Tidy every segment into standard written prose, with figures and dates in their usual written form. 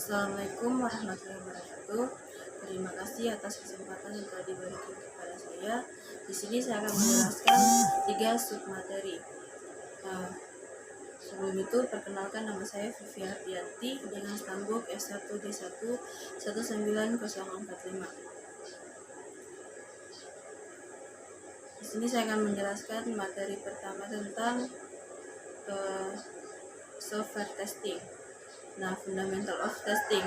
Assalamualaikum warahmatullahi wabarakatuh. Terima kasih atas kesempatan yang telah diberikan kepada saya. Di sini saya akan menjelaskan 3 submateri. Sebelum itu, perkenalkan nama saya Vivi Ardianti dengan stambuk S1D1 19045. Di sini saya akan menjelaskan materi pertama tentang software testing. Nah, fundamental of testing.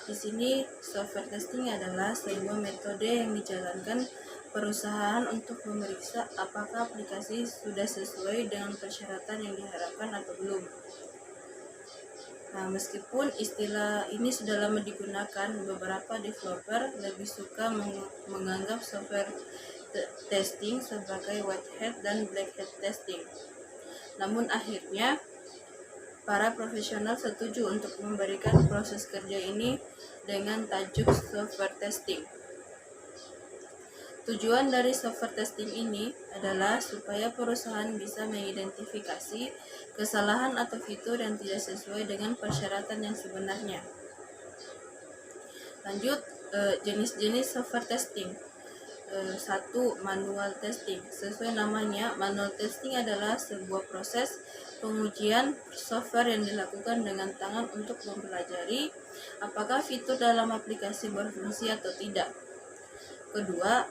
Di sini software testing adalah sebuah metode yang dijalankan perusahaan untuk memeriksa apakah aplikasi sudah sesuai dengan persyaratan yang diharapkan atau belum. Nah, meskipun istilah ini sudah lama digunakan, beberapa developer lebih suka menganggap software testing sebagai white hat dan black hat testing. Namun akhirnya para profesional setuju untuk memberikan proses kerja ini dengan tajuk software testing. Tujuan dari software testing ini adalah supaya perusahaan bisa mengidentifikasi kesalahan atau fitur yang tidak sesuai dengan persyaratan yang sebenarnya. Lanjut, jenis-jenis software testing. 1. Manual testing. Sesuai namanya, manual testing adalah sebuah proses pengujian software yang dilakukan dengan tangan untuk mempelajari apakah fitur dalam aplikasi berfungsi atau tidak. Kedua,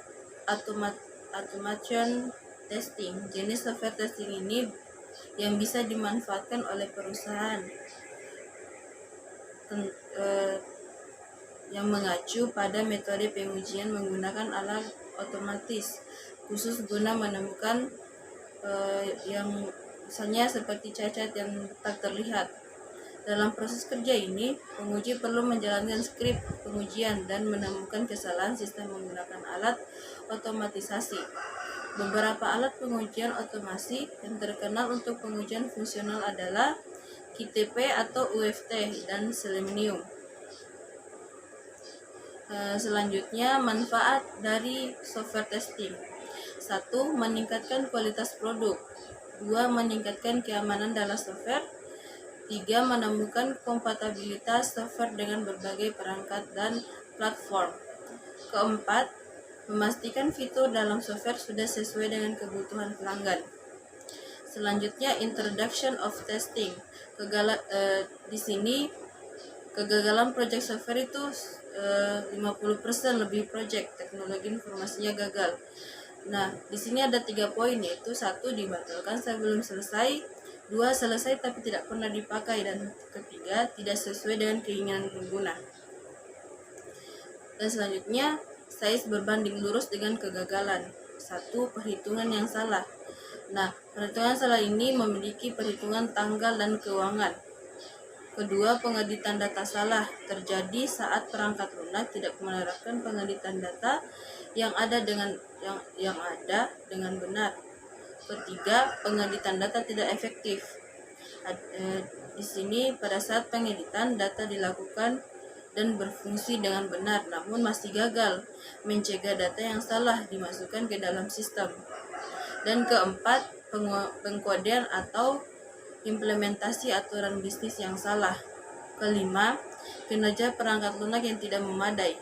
automation testing. Jenis software testing ini yang bisa dimanfaatkan oleh perusahaan yang mengacu pada metode pengujian menggunakan alat otomatis khusus guna menemukan yang misalnya seperti cacat yang tak terlihat. Dalam proses kerja ini, penguji perlu menjalankan skrip pengujian dan menemukan kesalahan sistem menggunakan alat otomatisasi. Beberapa alat pengujian otomasi yang terkenal untuk pengujian fungsional adalah KTP atau UFT dan Selenium. Selanjutnya, manfaat dari software testing. 1. Meningkatkan kualitas produk. 2. Meningkatkan keamanan dalam software. 3. Menemukan kompatibilitas software dengan berbagai perangkat dan platform. Keempat, memastikan fitur dalam software sudah sesuai dengan kebutuhan pelanggan. Selanjutnya, introduction of testing. Di sini kegagalan project software itu 50% lebih project teknologi informasinya gagal. Nah, di sini ada 3 poin, yaitu 1. Dibatalkan sebelum selesai, 2. Selesai tapi tidak pernah dipakai, dan ketiga, tidak sesuai dengan keinginan pengguna. Dan selanjutnya, size berbanding lurus dengan kegagalan. 1. Perhitungan yang salah. Nah, perhitungan salah ini memiliki perhitungan tanggal dan keuangan. Kedua, pengeditan data salah terjadi saat perangkat lunak tidak menerapkan pengeditan data yang ada dengan benar. Ketiga, pengeditan data tidak efektif. Di sini pada saat pengeditan data dilakukan dan berfungsi dengan benar, namun masih gagal mencegah data yang salah dimasukkan ke dalam sistem. Dan keempat, pengkodean atau implementasi aturan bisnis yang salah. Kelima, kinerja perangkat lunak yang tidak memadai.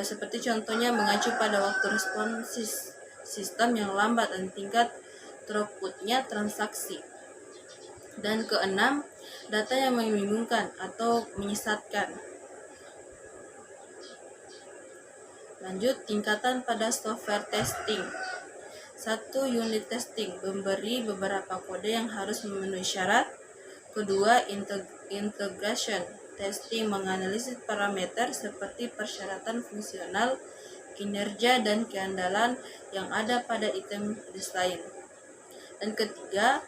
Seperti contohnya mengacu pada waktu respons sistem yang lambat dan tingkat throughputnya transaksi. Dan keenam, data yang membingungkan atau menyesatkan. Lanjut, tingkatan pada software testing. 1. Unit testing, memberi beberapa kode yang harus memenuhi syarat. Kedua, integration testing, menganalisis parameter seperti persyaratan fungsional, kinerja, dan keandalan yang ada pada item desain. Dan ketiga,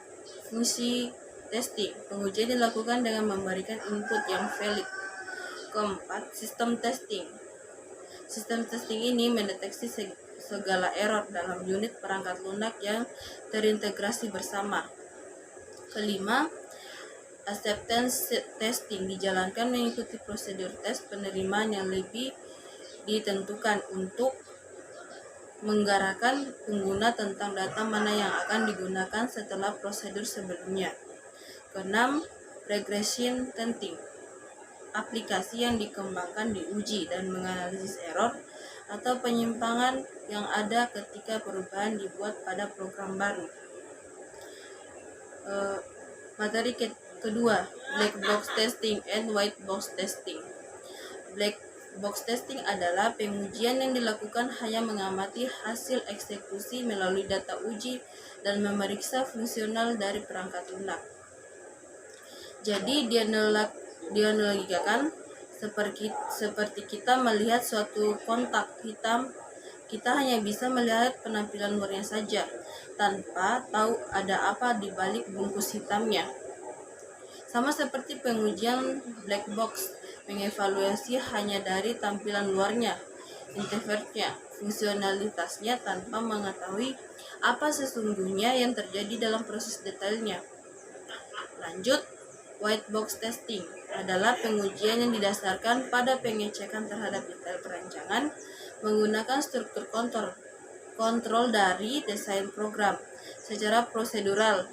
fungsi testing, pengujian dilakukan dengan memberikan input yang valid. Keempat, sistem testing. Sistem testing ini mendeteksi segala error dalam unit perangkat lunak yang terintegrasi bersama. Kelima, acceptance testing dijalankan mengikuti prosedur tes penerimaan yang lebih ditentukan untuk menggarahkan pengguna tentang data mana yang akan digunakan setelah prosedur sebelumnya. Keenam, regression testing. aplikasi yang dikembangkan diuji dan menganalisis error atau penyimpangan yang ada ketika perubahan dibuat pada program baru. Materi kedua, black box testing and white box testing. Black box testing adalah pengujian yang dilakukan hanya mengamati hasil eksekusi melalui data uji dan memeriksa fungsional dari perangkat lunak. Jadi dianalogikan seperti kita melihat suatu kontak hitam, kita hanya bisa melihat penampilan luarnya saja, tanpa tahu ada apa di balik bungkus hitamnya. Sama seperti pengujian black box, mengevaluasi hanya dari tampilan luarnya, interface-nya, fungsionalitasnya tanpa mengetahui apa sesungguhnya yang terjadi dalam proses detailnya. Lanjut, white box testing adalah pengujian yang didasarkan pada pengecekan terhadap detail perancangan menggunakan struktur kontrol dari desain program secara prosedural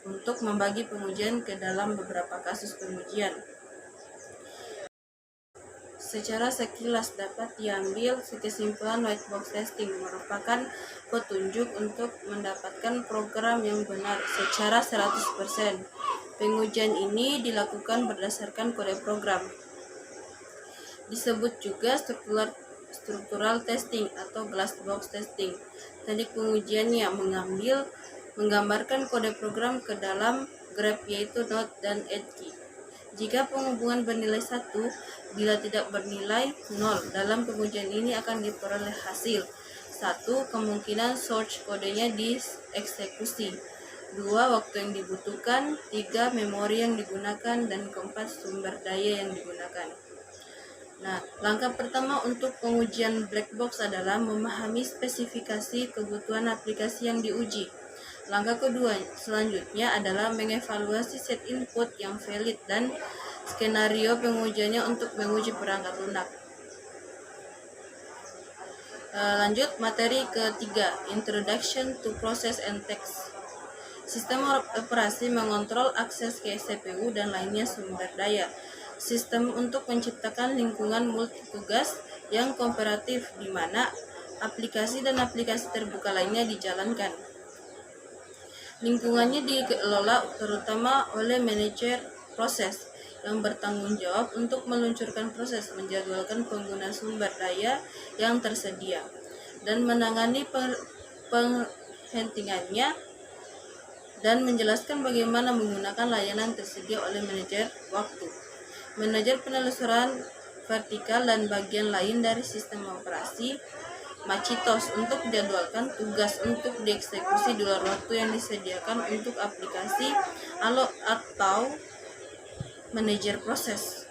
untuk membagi pengujian ke dalam beberapa kasus pengujian. Secara sekilas dapat diambil kesimpulan white box testing merupakan petunjuk untuk mendapatkan program yang benar secara 100%. Pengujian ini dilakukan berdasarkan kode program. Disebut juga struktural testing atau glass box testing. Teknik pengujiannya menggambarkan kode program ke dalam graph yaitu node dan edge key. Jika penghubungan bernilai 1, bila tidak bernilai 0, dalam pengujian ini akan diperoleh hasil 1. Kemungkinan source kodenya dieksekusi, 2. Waktu yang dibutuhkan, 3. Memori yang digunakan, dan 4. Sumber daya yang digunakan. Nah, langkah pertama untuk pengujian black box adalah memahami spesifikasi kebutuhan aplikasi yang diuji. Langkah kedua selanjutnya adalah mengevaluasi set input yang valid dan skenario pengujiannya untuk menguji perangkat lunak. Lanjut, materi ketiga, Introduction to Process and Text. Sistem operasi mengontrol akses ke CPU dan lainnya sumber daya. Sistem untuk menciptakan lingkungan multitugas yang kooperatif di mana aplikasi dan aplikasi terbuka lainnya dijalankan. Lingkungannya dikelola terutama oleh manajer proses yang bertanggung jawab untuk meluncurkan proses, menjadwalkan penggunaan sumber daya yang tersedia, dan menangani penghentiannya dan menjelaskan bagaimana menggunakan layanan tersedia oleh manajer waktu, manajer penelusuran vertikal dan bagian lain dari sistem operasi, Macitos untuk menjadwalkan tugas untuk dieksekusi di luar waktu yang disediakan untuk aplikasi atau manajer proses.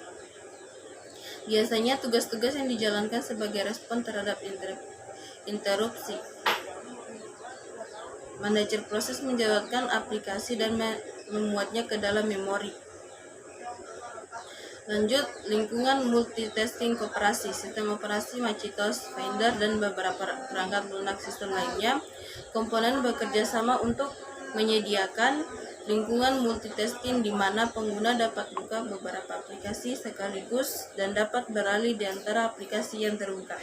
Biasanya tugas-tugas yang dijalankan sebagai respon terhadap interupsi. Manajer proses menjadwalkan aplikasi dan memuatnya ke dalam memori. Lanjut, lingkungan multitasking koperasi, sistem operasi Macintosh, Finder, dan beberapa perangkat lunak sistem lainnya. Komponen bekerja sama untuk menyediakan lingkungan multitasking di mana pengguna dapat buka beberapa aplikasi sekaligus dan dapat beralih di antara aplikasi yang terbuka.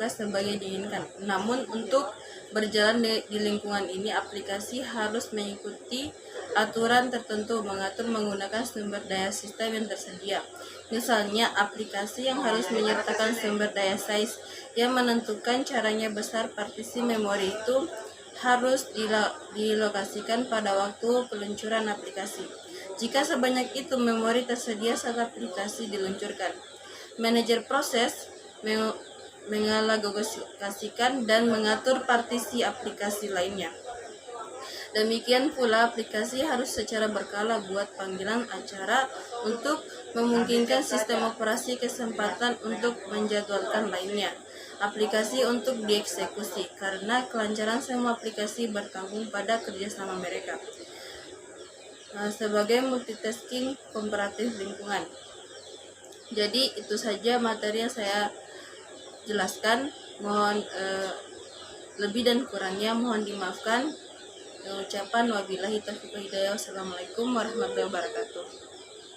Sebagai diinginkan. Namun untuk berjalan di lingkungan ini, aplikasi harus mengikuti aturan tertentu mengatur menggunakan sumber daya sistem yang tersedia. Misalnya, aplikasi yang harus menyertakan sumber daya size yang menentukan caranya besar partisi memori itu harus dilokasikan pada waktu peluncuran aplikasi. Jika sebanyak itu memori tersedia saat aplikasi diluncurkan, manajer proses mengalokasikan dan mengatur partisi aplikasi lainnya. Demikian pula aplikasi harus secara berkala buat panggilan acara untuk memungkinkan sistem operasi kesempatan untuk menjadwalkan lainnya aplikasi untuk dieksekusi, karena kelancaran semua aplikasi bergantung pada kerjasama mereka. Sebagai multitasking komparatif lingkungan. Jadi itu saja materi yang saya jelaskan. Mohon lebih dan kurangnya mohon dimaafkan. Ucapan wabillahi taufiq wal hidayah. Wassalamualaikum warahmatullahi wabarakatuh.